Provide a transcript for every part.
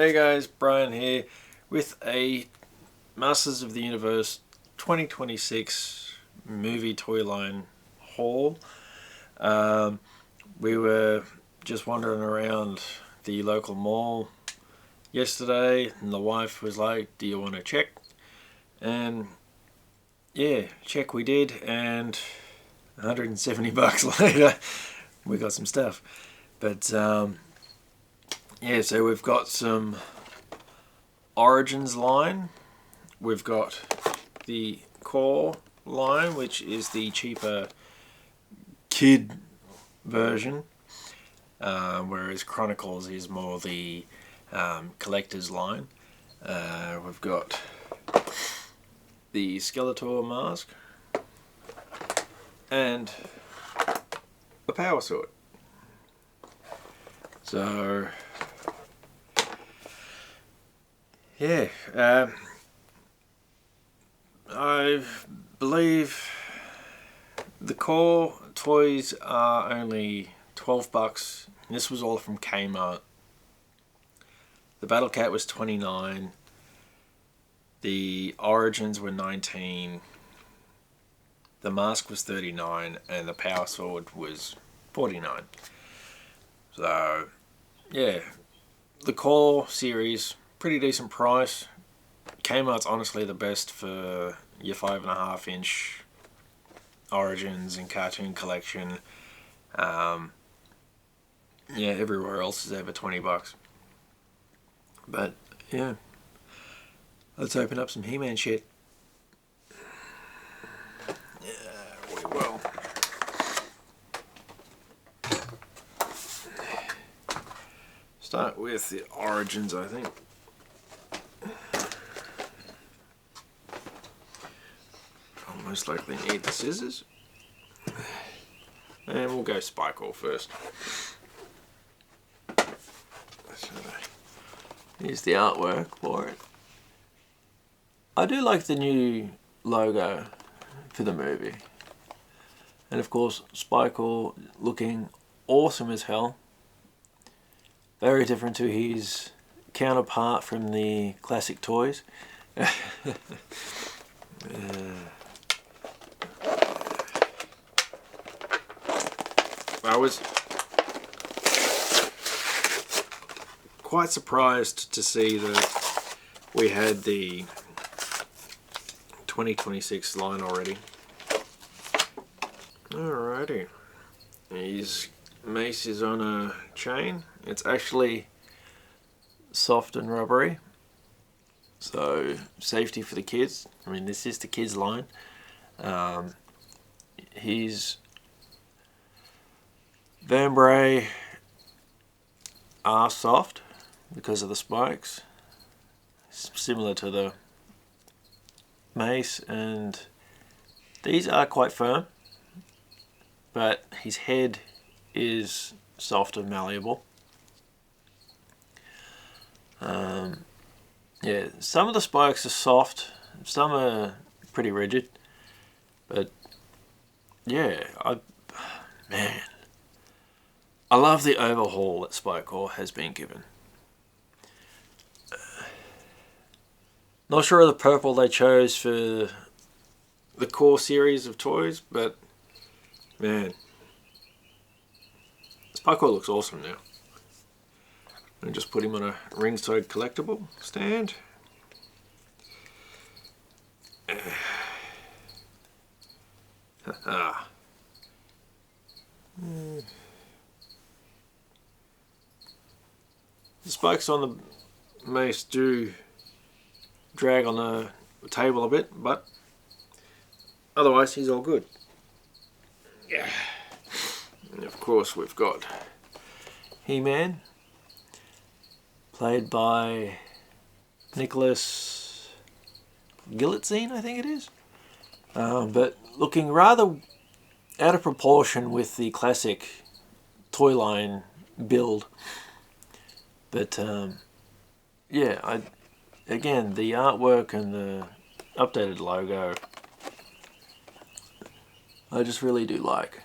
Hey guys, Brian here with a Masters of the Universe 2026 movie toy line haul. We were just wandering around the local mall yesterday and the wife was like, do you want to check? And yeah, check we did, and 170 bucks later we got some stuff. But yeah, so we've got some Origins line, we've got the Core line, which is the cheaper kid version, whereas Chronicles is more the collector's line. We've got the Skeletor mask and the Power Sword. So yeah, I believe the Core toys are only 12 bucks. This was all from Kmart. The Battle Cat was 29. The Origins were 19. The mask was 39, and the Power Sword was 49. So yeah, the Core series, pretty decent price. Kmart's honestly the best for your 5.5-inch Origins and Cartoon Collection. Yeah, everywhere else is over 20 bucks. But yeah, let's open up some He-Man shit. Yeah, we will. Start with the Origins, I think. I'll most likely need the scissors. And we'll go Spike-All first. So here's the artwork for it. I do like the new logo for the movie. And of course, Spike-All looking awesome as hell. Very different to his counterpart from the classic toys. I was quite surprised to see that we had the 2026 line already. Alrighty. His mace is on a chain. It's actually soft and rubbery, so safety for the kids. I mean, this is the kids line. His vertebrae are soft because of the spikes, similar to the mace, and these are quite firm, but his head is soft and malleable. Yeah, some of the spikes are soft, some are pretty rigid, but yeah, man, I love the overhaul that Spike-All has been given. Not sure of the purple they chose for the Core series of toys, but man, Spike-All looks awesome now. And just put him on a ringside collectible stand. The spikes on the mace do drag on the table a bit, but otherwise he's all good. Yeah. And of course we've got He-Man, played by Nicholas Galitzine, I think it is. But looking rather out of proportion with the classic toy line build. But yeah, again, the artwork and the updated logo, I just really do like.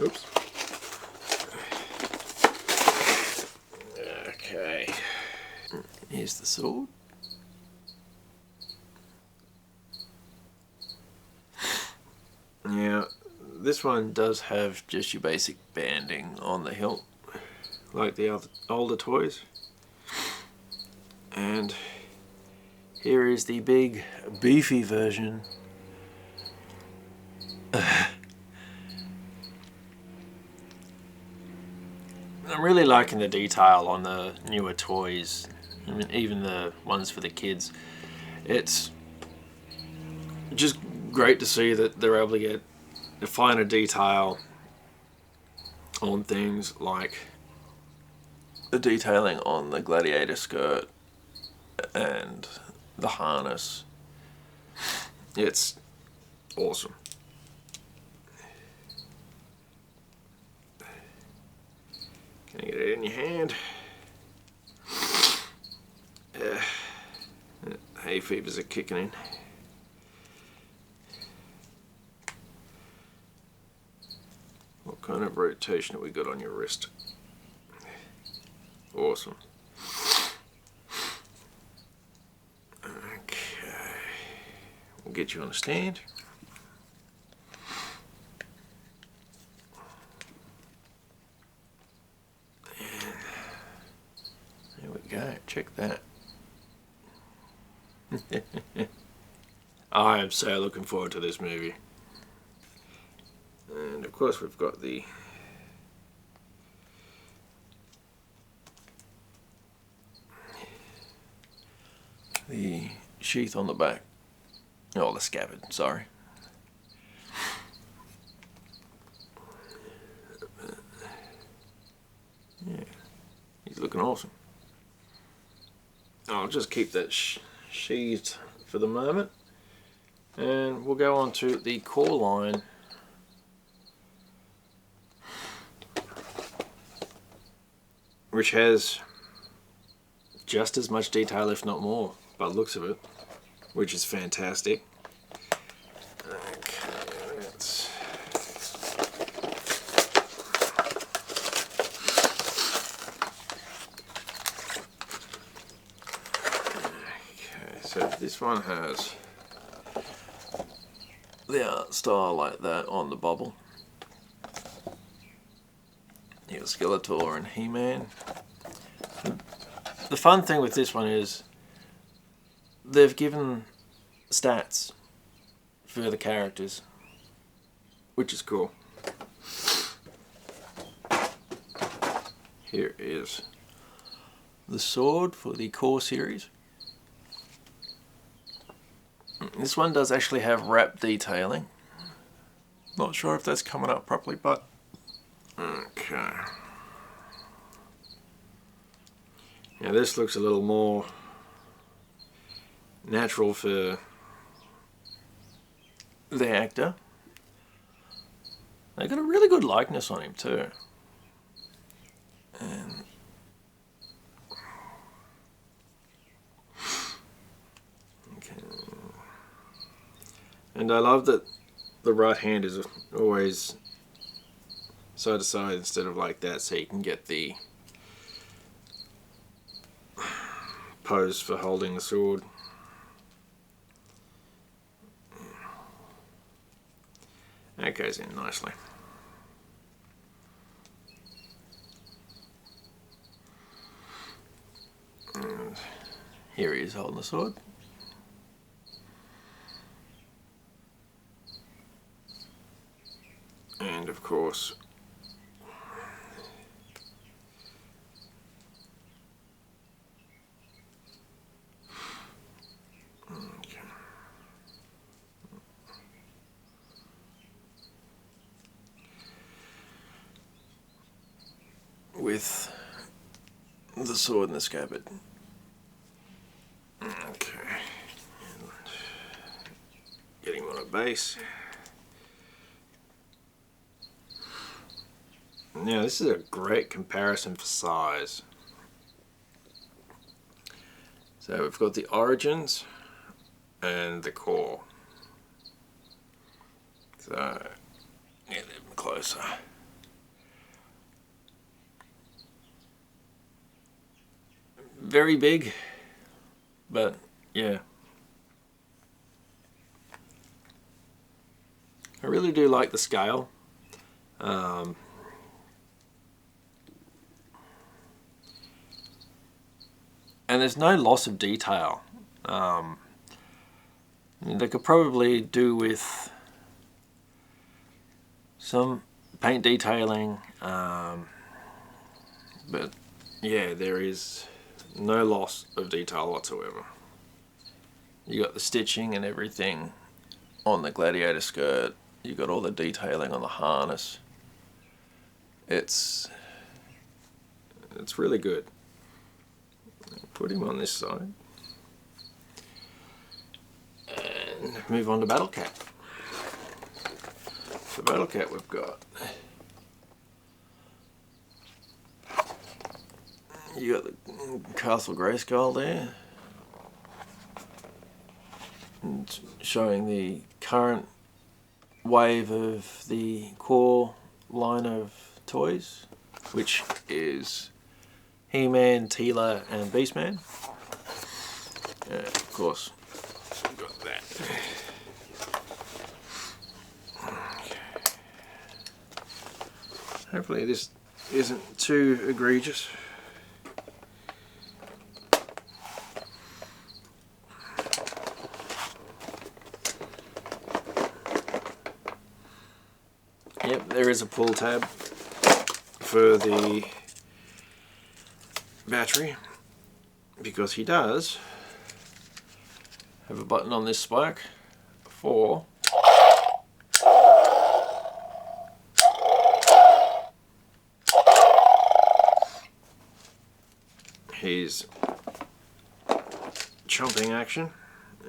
Oops. Okay. Here's the sword. Now, this one does have just your basic banding on the hilt, like the other older toys. And here is the big, beefy version. I'm really liking the detail on the newer toys, I mean, even the ones for the kids. It's just great to see that they're able to get the finer detail on things like the detailing on the gladiator skirt and the harness. It's awesome. Can you get it in your hand? Hay fevers are kicking in. What kind of rotation have we got on your wrist? Awesome. Okay. We'll get you on a stand. There we go. Check that. I am so looking forward to this movie. And of course we've got the sheath on the back. Oh, the scabbard, sorry. Yeah, he's looking awesome. I'll just keep that sheathed for the moment. And we'll go on to the core line. Which has just as much detail, if not more, by the looks of it, which is fantastic. Okay, so this one has the art style like that on the bubble. You got Skeletor and He-Man. The fun thing with this one is they've given stats for the characters, which is cool. Here is the sword for the core series. This one does actually have wrap detailing. Not sure if that's coming up properly, but okay. Now this looks a little more natural for the actor. They got a really good likeness on him too. And okay. And I love that the right hand is always side to side instead of like that, so you can get the pose for holding the sword. That goes in nicely. And here he is holding the sword. And of course, with the sword and the scabbard. Okay. Getting him on a base. Now this is a great comparison for size. So we've got the origins and the core. So get them closer. very big, but yeah. I really do like the scale. And there's no loss of detail. They could probably do with some paint detailing, but yeah, there is no loss of detail whatsoever. You got the stitching and everything on the Gladiator skirt. You got all the detailing on the harness. It's really good. Put him on this side and move on to Battle Cat. For Battle Cat, we've got, you got the Castle Grayskull there, and showing the current wave of the core line of toys, which is He-Man, Teela and Beastman. Of course, we've got that. Hopefully this isn't too egregious. Yep, there is a pull tab for the battery, because he does have a button on this spike for his chomping action,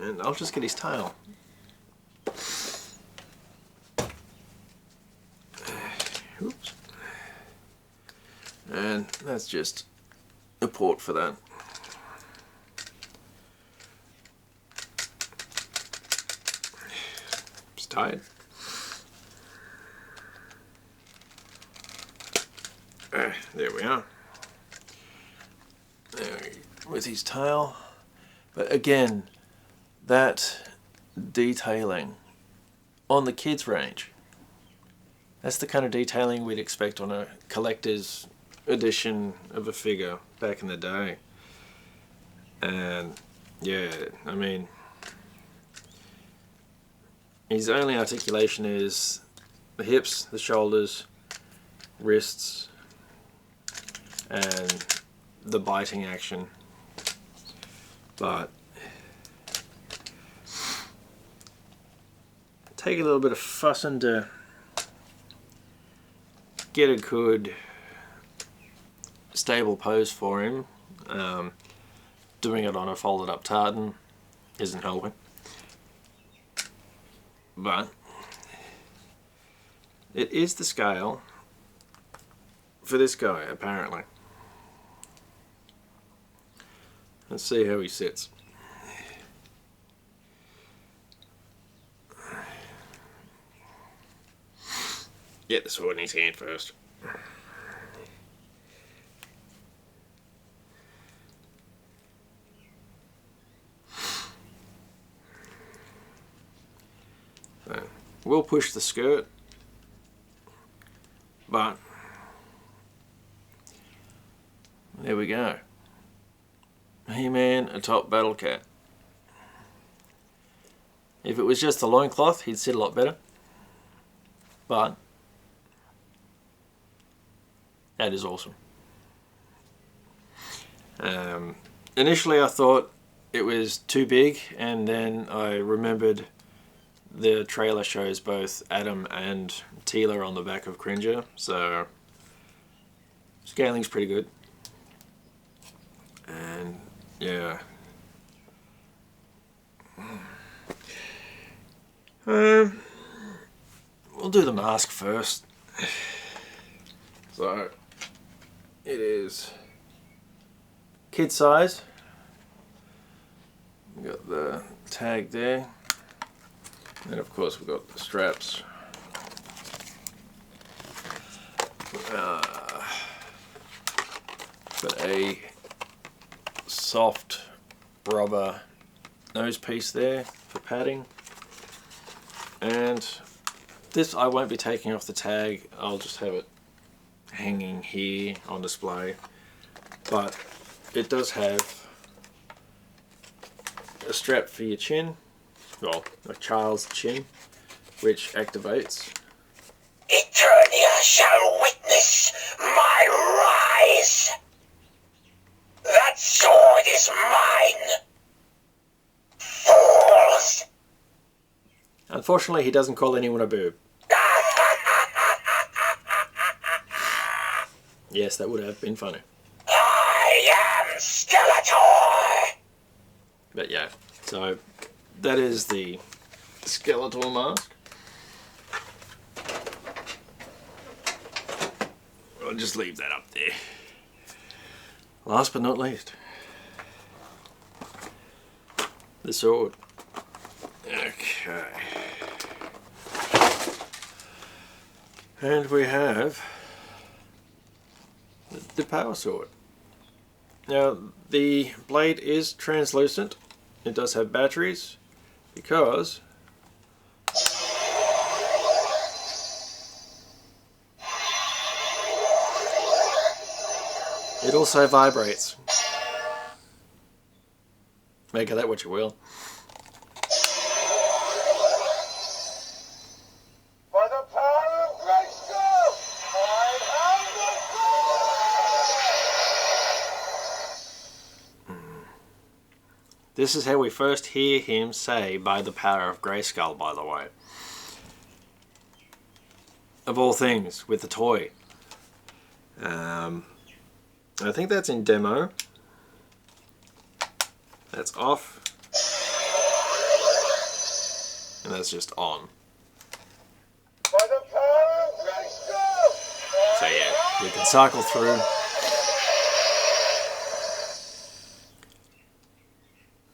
and I'll just get his tail. Oops. And that's just a port for that. It's tight. There we are. With his tail. But again, that detailing on the kids range, that's the kind of detailing we'd expect on a collector's edition of a figure back in the day. And yeah, I mean, his only articulation is the hips, the shoulders, wrists, and the biting action. But take a little bit of fussing to get a good stable pose for him. Doing it on a folded up tartan isn't helping, but it is the scale for this guy apparently. Let's see how he sits. Get the sword in his hand first. So, we'll push the skirt, but there we go. He-Man atop Battle Cat. If it was just the loincloth, he'd sit a lot better. But that is awesome. Initially I thought it was too big, and then I remembered the trailer shows both Adam and Teela on the back of Cringer, so scaling's pretty good. And yeah. We'll do the mask first. So it is kid size. We got the tag there, and of course we've got the straps. Got a soft rubber nose piece there for padding. And this I won't be taking off the tag, I'll just have it hanging here on display. But it does have a strap for your chin, well, a child's chin, which activates. Eternia shall witness my rise. That sword is mine. Fools! Unfortunately, he doesn't call anyone a boob. Yes, that would have been funny. I am Skeletor! But yeah, so that is the Skeletor mask. I'll just leave that up there. Last but not least, the sword. Okay. And we have the power sword. Now, the blade is translucent. It does have batteries because it also vibrates. Make of that what you will. By the power of Grayskull, I have the sword! This is how we first hear him say, by the power of Grayskull, by the way. Of all things, with the toy. I think that's in demo. That's off. And that's just on. By the power of Grayskull! So yeah, we can cycle through.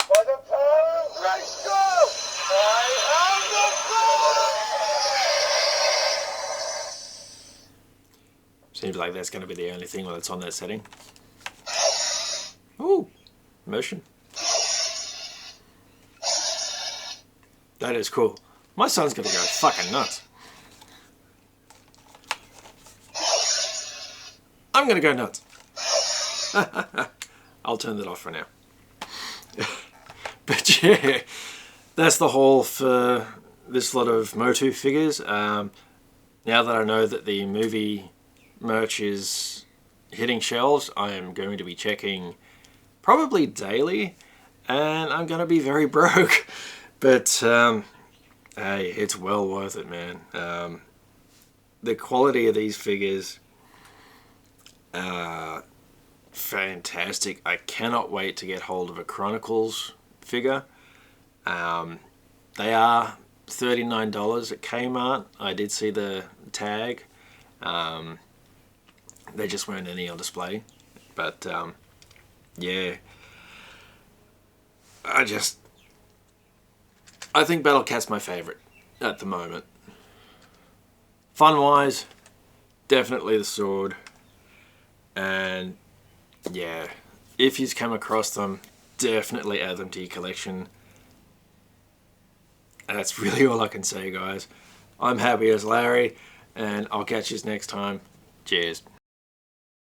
By the power of Grayskull, I have the sword! Seems like that's going to be the only thing that's on that setting. Ooh, motion. That is cool. My son's going to go fucking nuts. I'm going to go nuts. I'll turn that off for now. But yeah, that's the haul for this lot of Motu figures. Now that I know that the movie merch is hitting shelves, I am going to be checking probably daily, and I'm going to be very broke. But hey, it's well worth it, man. The quality of these figures are fantastic. I cannot wait to get hold of a Chronicles figure. They are $39 at Kmart. I did see the tag. They just weren't any on display. But yeah, I think Battle Cat's my favourite at the moment. Fun-wise, definitely the sword. And yeah, if you've come across them, definitely add them to your collection. And that's really all I can say, guys. I'm happy as Larry, and I'll catch you next time. Cheers.